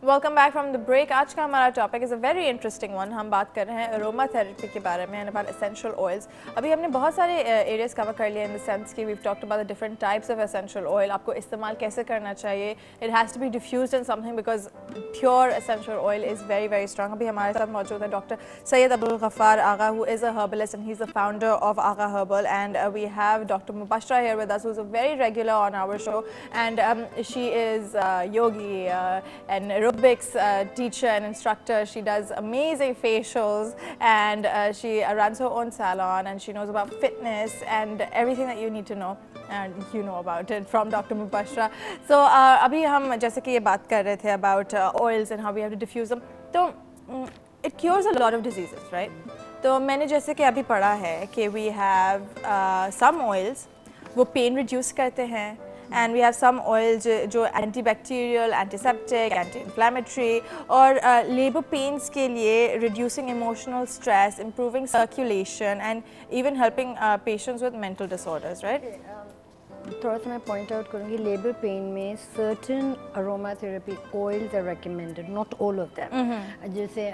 Welcome back from the break. آج کا ہمارا topic is a very interesting one. ہم بات کر رہے ہیں اروما تھراپی کے بارے میں and about essential oils. ابھی ہم نے بہت سارے ایریاز کور کر لیے in the sense کہ we've talked about the different types of essential oil. آپ کو استعمال کیسے کرنا چاہیے. It has to be diffused in something because pure essential oil is very very strong. ابھی ہمارے ساتھ موجود ہے doctor Syed Abul Ghaffar Agha who is a herbalist and he's the founder of Agha Herbal, and we have Dr. Mubashra here with us who's a very regular on our show, and she is yogi and aerobics teacher and instructor. She does amazing facials and she runs her own salon, and she knows about fitness and everything that you need to know, and you know about it from Dr. Mubashra. So abhi hum jaise ki ye baat kar rahe the about oils and how we have to diffuse them. So it cures a lot of diseases, right? تو میں نے جیسے کہ ابھی پڑھا ہے کہ we have some oils وہ pain reduce کرتے ہیں, and we have some oils جو antibacterial, antiseptic, anti inflammatory اور لیبر پینس کے لیے reducing emotional stress, improving circulation and even helping patients with mental disorders, right? تھوڑا سا میں پوائنٹ آؤٹ کروں گی, لیبر پین میں certain aroma therapy oils are recommended, not all of them. جیسے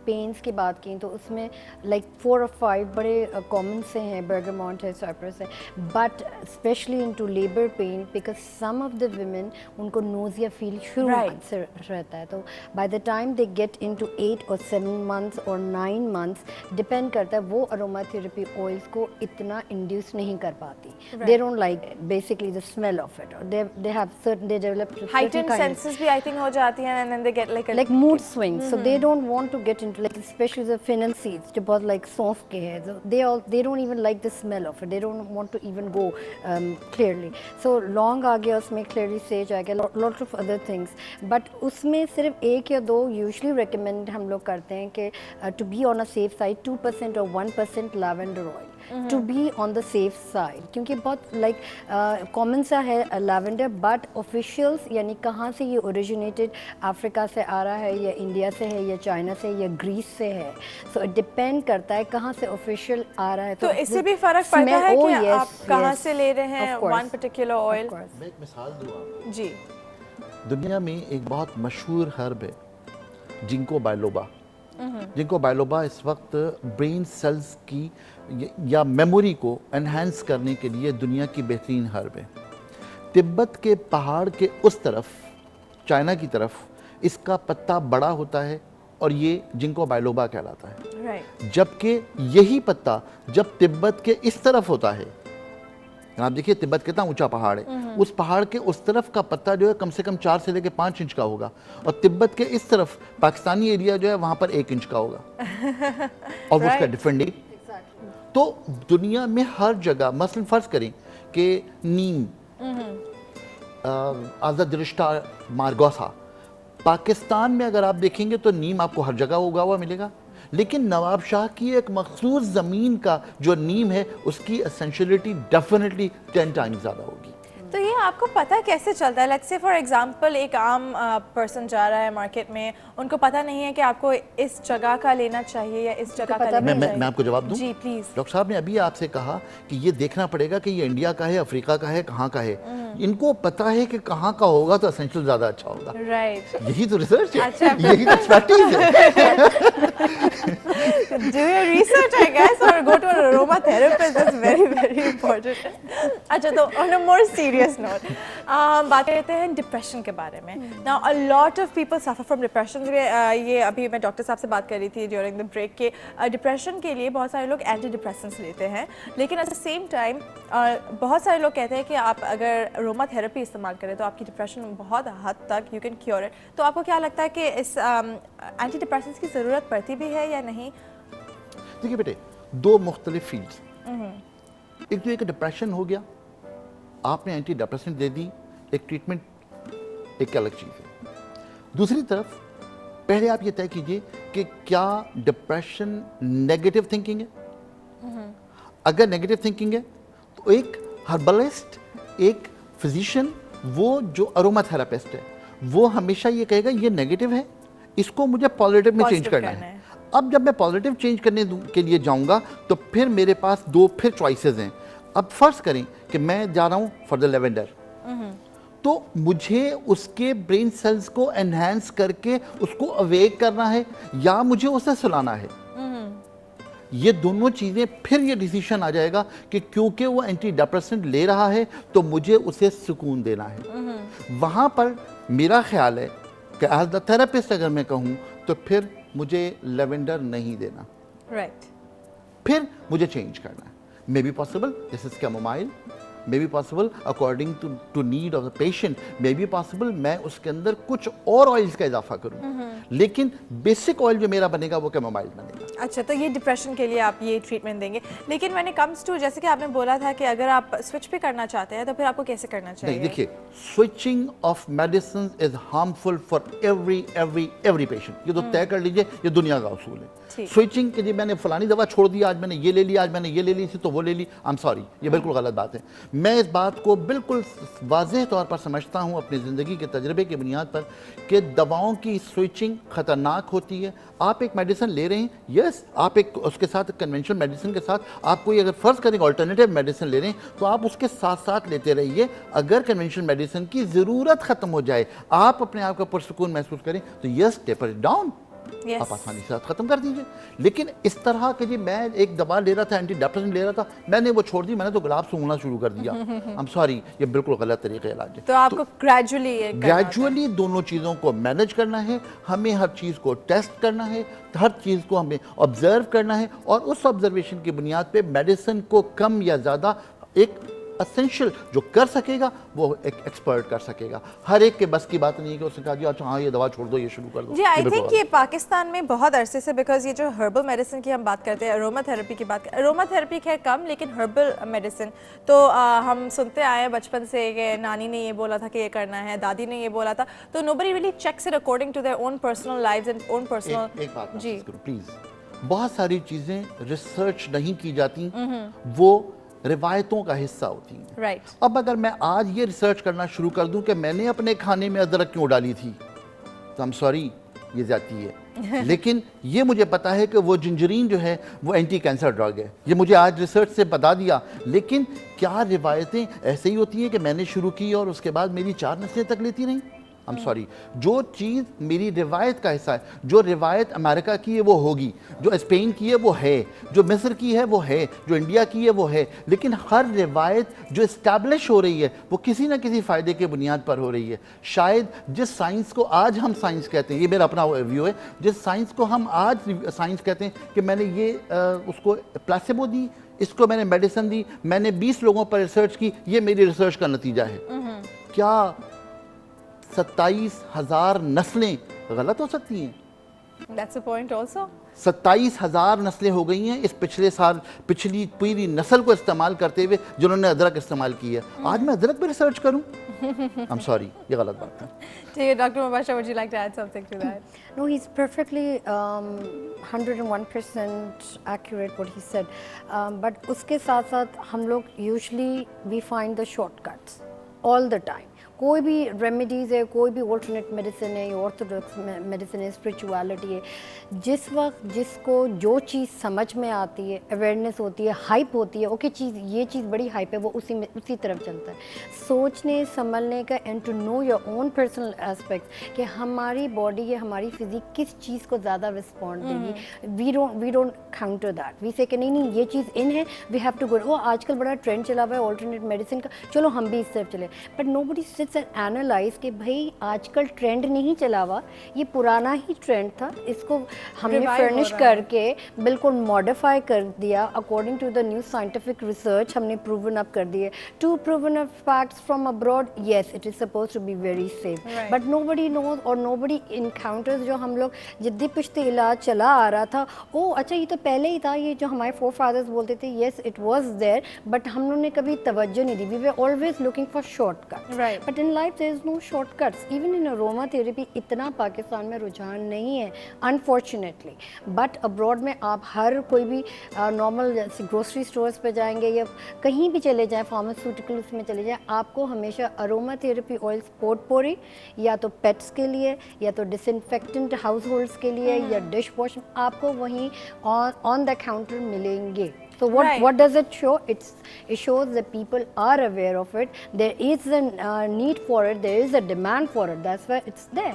پینس کی بات کی تو اس میں لائک 4 or 5 بڑے کامن سے ہیں, برگرمونٹ ہے, سائپرس ہے, but specially in to labour pain because some of the women ان کو نوزیا فیل شروع سے رہتا ہے, تو by the time they get into 8 or 7 months or 9 months depend کرتا ہے, وہ اروما تھراپی آئلس کو اتنا انڈیوس نہیں کر پاتی. They don't like basically the smell of it, or they have certain, they develop heightened senses بھی I think ہو جاتی ہیں, and then they get like mood swings. So they don't want to get into like especially the fennel seeds جو بہت like سونف کے ہیں, they don't even like the smell of it, they don't want to even go clearly. So long آ گیا اس میں, clearly sage آ گیا, lot of other things, but اس میں صرف 1 یا 2 usually recommend ہم لوگ کرتے ہیں کہ to be on a safe side 2% or 1% lavender oil. To be on the safe side, کیونکہ بہت لائک کامن سا ہے لیونڈر, بٹ آفیشیلس یعنی کہاں سے یہ اوریجنیٹڈ, افریقہ سے آ رہا ہے یا انڈیا سے ہے یا چائنا سے یا گریس سے ہے, سو ڈپینڈ کرتا ہے کہاں سے آفیشیل آ رہا ہے. تو اس سے بھی فرق پڑتا ہے کہ آپ کہاں سے لے رہے ہیں ون پرٹیکولر آئل. میں ایک مثال دوں آپ کو. جی, دنیا میں ایک بہت مشہور ہرب ہے جنکو بائلوبا. جنکو بائلوبا اس وقت برین سیلز کی یا میموری کو انہینس کرنے کے لیے دنیا کی بہترین ہرب ہے. تبت کے پہاڑ کے اس طرف, چائنا کی طرف, اس کا پتا بڑا ہوتا ہے اور یہ جنکو بائلوبا کہلاتا ہے. جبکہ یہی پتا جب تبت کے اس طرف ہوتا ہے, آپ دیکھیے تبت کتنا اونچا پہاڑ ہے, اس پہاڑ کے اس طرف کا پتا جو ہے کم سے کم 4 سے لے کے 5 انچ کا ہوگا, اور تبت کے اس طرف پاکستانی ایریا جو ہے وہاں پر 1 انچ کا ہوگا, اور اس کا ڈیفرنٹ. تو دنیا میں ہر جگہ, مثلا فرض کریں کہ نیم, آزاد رشتہ مارگوسا, پاکستان میں اگر آپ دیکھیں گے تو نیم آپ کو ہر جگہ اگا ہوا ملے گا, لیکن نواب شاہ کی ایک مخصوص زمین کا جو نیم ہے اس کی اسینشلٹی ڈیفینیٹلی 10 ٹائمز زیادہ ہوگی. تو یہ آپ کو پتہ کیسے چلتا ہے؟ لیٹس سے فار ایگزامپل ایک عام پرسن جا رہا ہے مارکیٹ میں, ان کو پتہ نہیں ہے کہ آپ کو اس جگہ کا لینا چاہیے یا اس جگہ کا لینا چاہیے. میں آپ کو جواب دوں. جی پلیز. ڈاکٹر صاحب نے ابھی آپ سے کہا کہ یہ دیکھنا پڑے گا کہ یہ انڈیا کا ہے, افریقہ کا ہے, کہاں کا ہے. ان کو پتہ ہے کہ کہاں کا ہوگا تو اسینشل زیادہ اچھا ہوگا. رائٹ, یہی تو ریسرچ ہے, یہی تو ایکسپرٹیز ہے. Do your research, I guess, or go to an aromatherapist. That's very, very important. اچھا, تو on a more serious note, بات کرتے ہیں ڈپریشن کے بارے میں. Now, a lot of people suffer from depression. یہ ابھی میں ڈاکٹر صاحب سے بات کر رہی تھی during the break کہ ڈپریشن کے لیے بہت سارے لوگ اینٹی ڈپریسنٹس لیتے ہیں, لیکن at the same time بہت سارے لوگ کہتے ہیں کہ آپ اگر اروما تھراپی استعمال کریں تو آپ کی ڈپریشن بہت حد تک you can cure it. تو آپ کو کیا لگتا ہے کہ اس اینٹی ڈپریسنٹس کی ضرورت پڑتی بھی ہے یا نہیں؟ دیکھیے بیٹے, 2 مختلف فیلڈز. ایک تو ایک ڈپریشن ہو گیا, آپ نے اینٹی ڈپریسنٹ دے دی, ایک ٹریٹمنٹ ایک الگ چیز ہے. دوسری طرف پہلے آپ یہ طے کیجئے کہ کیا ڈپریشن نیگیٹو تھنکنگ ہے. اگر نیگیٹو تھنکنگ ہے تو ایک ہربلسٹ, ایک فزیشین, وہ جو اروما تھراپسٹ ہے, وہ ہمیشہ یہ کہے گا یہ نیگیٹو ہے, اس کو مجھے پازیٹیو میں چینج کرنا ہے. اب جب میں پازیٹیو چینج کرنے کے لیے جاؤں گا تو پھر میرے پاس 2 چوائسز ہیں. اب فرض کریں کہ میں جا رہا ہوں فار دا لیونڈر, تو مجھے اس کے برین سیلز کو انہینس کر کے اس کو اویک کرنا ہے یا مجھے اسے سلانا ہے. یہ دونوں چیزیں پھر یہ ڈیسیشن آ جائے گا کہ کیونکہ وہ اینٹی ڈپریسنٹ لے رہا ہے تو مجھے اسے سکون دینا ہے. وہاں پر میرا خیال ہے کہ ایز دا تھراپسٹ اگر میں کہوں تو پھر مجھے لیونڈر نہیں دینا, پھر مجھے چینج کرنا ہے. May be possible this is chamomile, may be possible according to need of the patient, may be possible میں اس کے اندر کچھ اور آئلز کا اضافہ کروں, لیکن بیسک آئل جو میرا بنے گا وہ کیمومائل بنے گا. اچھا, تو یہ ڈپریشن کے لیے آپ یہ ٹریٹمنٹ دیں گے. لیکن when it comes to جیسے کہ آپ نے بولا تھا کہ اگر آپ سوئچ بھی کرنا چاہتے ہیں تو پھر آپ کو کیسے کرنا چاہیے؟ نہیں دیکھیے, switching of medicine is harmful for every patient. یہ تو طے کر لیجئے, یہ دنیا کا اصول ہے. سوئچنگ کہ جی میں نے فلانی دوا چھوڑ دیا, آج میں نے یہ لے لی, آج میں نے یہ لے لی تو وہ لے لی, I'm sorry, یہ بالکل غلط بات ہے. میں اس بات کو بالکل واضح طور پر سمجھتا ہوں اپنی زندگی کے تجربے کی بنیاد پر کہ دواؤں کی سوئچنگ خطرناک ہوتی ہے. آپ ایک میڈیسن لے رہے ہیں, یس آپ ایک اس کے ساتھ کنونشنل میڈیسن کے ساتھ آپ کوئی اگر فرض کریں آلٹرنیٹیو میڈیسن لے رہے ہیں تو آپ اس کے ساتھ ساتھ لیتے رہیے. اگر کنونشنل میڈیسن کی ضرورت ختم ہو جائے, آپ اپنے آپ کا پرسکون محسوس کریں تو یس ٹیپر اٹ ڈاؤن, آپ آسانی سے ختم کر دیجئے. لیکن اس طرح کہ جی میں ایک دوا لے رہا تھا, اینٹی ڈپریسنٹ لے رہا تھا, میں نے وہ چھوڑ دی, میں نے تو گلاب سونگھنا شروع کر دیا, I'm sorry, یہ بالکل غلط طریقہ علاج ہے. تو آپ کو گریجولی دونوں چیزوں کو مینج کرنا ہے. ہمیں ہر چیز کو ٹیسٹ کرنا ہے, ہر چیز کو ہمیں آبزرو کرنا ہے, اور اس آبزرویشن کی بنیاد پہ میڈیسن کو کم یا زیادہ ایک اسینشل جو کر سکے گا وہ ایک ایکسپرٹ کر سکے گا. ہر ایک کے بس کی بات نہیں ہے کہ اس نے کہا جی اچھا ہاں یہ دوا چھوڑ دو, یہ شروع کر دو. جی آئی تھنک یہ پاکستان میں بہت عرصے سے, بیکاز یہ جو ہربل میڈیسن کی ہم بات کرتے ہیں, اروما تھراپی کی بات کرتے ہیں, اروما تھراپی خیر کم لیکن ہربل میڈیسن تو ہم سنتے آئے ہیں بچپن سے کہ نانی نے یہ بولا تھا کہ یہ کرنا ہے, دادی نے یہ بولا تھا, تو nobody really checks it according to their own personal lives and own personal. ایک بات محسوس کرو پلیز, بہت ساری چیزیں ریسرچ نہیں کی جاتی, وہ روایتوں کا حصہ ہوتی ہیں. اب اگر میں آج یہ ریسرچ کرنا شروع کر دوں کہ میں نے اپنے کھانے میں ادرک کیوں ڈالی تھی تو I'm sorry, یہ زیادتی ہے. لیکن یہ مجھے پتا ہے کہ وہ جنجرین جو ہے وہ اینٹی کینسر ڈرگ ہے, یہ مجھے آج ریسرچ سے بتا دیا. لیکن کیا روایتیں ایسے ہی ہوتی ہیں کہ میں نے شروع کی اور اس کے بعد میری 4 نسلیں تک لیتی رہیں؟ I'm sorry, جو چیز میری روایت کا حصہ ہے, جو روایت امریکہ کی ہے وہ ہوگی, جو اسپین کی ہے وہ ہے, جو مصر کی ہے وہ ہے, جو انڈیا کی ہے وہ ہے. لیکن ہر روایت جو اسٹیبلش ہو رہی ہے وہ کسی نہ کسی فائدے کے بنیاد پر ہو رہی ہے. شاید جس سائنس کو آج ہم سائنس کہتے ہیں, یہ میرا اپنا ویو ہے, جس سائنس کو ہم آج سائنس کہتے ہیں کہ میں نے یہ اس کو پلیسیبو دی, اس کو میں نے میڈیسن دی, میں نے 20 لوگوں پر ریسرچ کی, یہ میری ریسرچ کا نتیجہ ہے. کیا 27,000 نسلیں غلط ہو سکتی ہیں؟ That's a point also. 27,000 نسلیں ہو گئی ہیں اس پچھلی پوری نسل کو استعمال کرتے ہوئے جنہوں نے ادرک استعمال کی ہے. آج میں ادرک پہ ریسرچ کروں؟ I'm sorry, یہ غلط بات ہے. ٹھیک ہے doctor مباشرہ, would you like to add something to that? No, he's perfectly 101% accurate what he said. But اس کے ساتھ ساتھ ہم لوگ usually we find the shortcuts all the time. کوئی بھی ریمیڈیز ہے, کوئی بھی آلٹرنیٹ میڈیسن ہے, آرتھوڈاکس میڈیسن ہے, اسپریچوالٹی ہے, جس وقت جس کو جو چیز سمجھ میں آتی ہے, اویئرنیس ہوتی ہے, ہائپ ہوتی ہے, اوکے چیز یہ چیز بڑی ہائپ ہے, وہ اسی طرف چلتا ہے. سوچنے سنبھلنے کا and to know your own personal aspect کہ ہماری باڈی یا ہماری فزیک کس چیز کو زیادہ رسپونڈ دے گی. وی ڈونٹ کاؤنٹر دیٹ, وی سے کہ نہیں یہ چیز ان ہے, وی ہیو ٹو گو. وہ آج کل بڑا ٹرینڈ چلا ہوا ہے آلٹرنیٹ میڈیسن کا, چلو ہم بھی اس طرف چلے. بٹ نو بڈی اینالائز کہ بھائی آج کل ٹرینڈ نہیں چلا ہوا, یہ پرانا ہی ٹرینڈ تھا, اس کو ہم نے فرنش کر کے بالکل ماڈیفائی کر دیا according to the new scientific research. ہم نے پروون اپ کر دیے. To proven up facts from abroad, yes it is suppose to be very safe, but nobody knows اور نو بڈی انکاؤنٹرز. جو ہم لوگ جدی پشتی علاج چلا آ رہا تھا, او اچھا یہ تو پہلے ہی تھا, یہ جو ہمارے فور فادرز بولتے تھے, yes it was there, but ہم لوگوں نے کبھی توجہ نہیں دی. We were always looking for shortcut, but in life there is no shortcuts. Even in aroma therapy اتنا پاکستان میں رجحان نہیں ہے unfortunately, but abroad میں آپ ہر کوئی بھی نارمل گروسری اسٹورز پہ جائیں گے یا کہیں بھی چلے جائیں, فارماسیوٹیکلس میں چلے جائیں, آپ کو ہمیشہ اروما تھراپی آئلس پوٹ پوری یا تو پیٹس کے لیے یا تو ڈس انفیکٹنٹ ہاؤس ہولڈس کے لیے یا ڈش واش آپ کو وہیں آن دا کاؤنٹر ملیں گے. So what does it show? It shows that people are aware of it. There is a need for it. There is a demand for it. That's why it's there.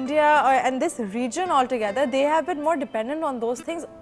India and this region altogether, they have been more dependent on those things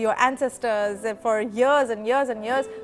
your ancestors for years and years and years,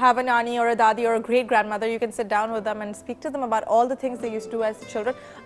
have a nani or a dadi or a great grandmother, you can sit down with them and speak to them about all the things they used to do as children.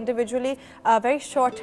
individually very short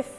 if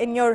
in your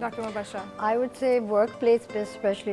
Dr. Mubashir. I would say workplace especially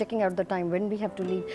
checking out the time when we have to leave.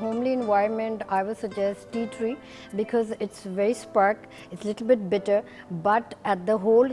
homely environment I would suggest tea tree because it's very spark, it's little bit bitter, but at the whole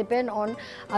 depend on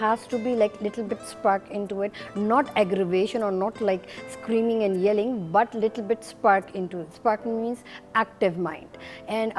has to be like little bit spark into it, not aggravation or not like screaming and yelling but little bit spark into it. Spark means active mind. And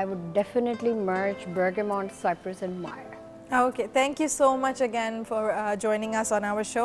I would definitely merge bergamot, cypress and myrrh. Okay, thank you so much again for joining us on our show.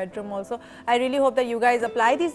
bedroom also. I really hope that you guys apply these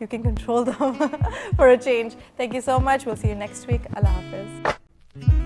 you can control them for a change. Thank you so much. We'll see you next week. Allah Hafiz.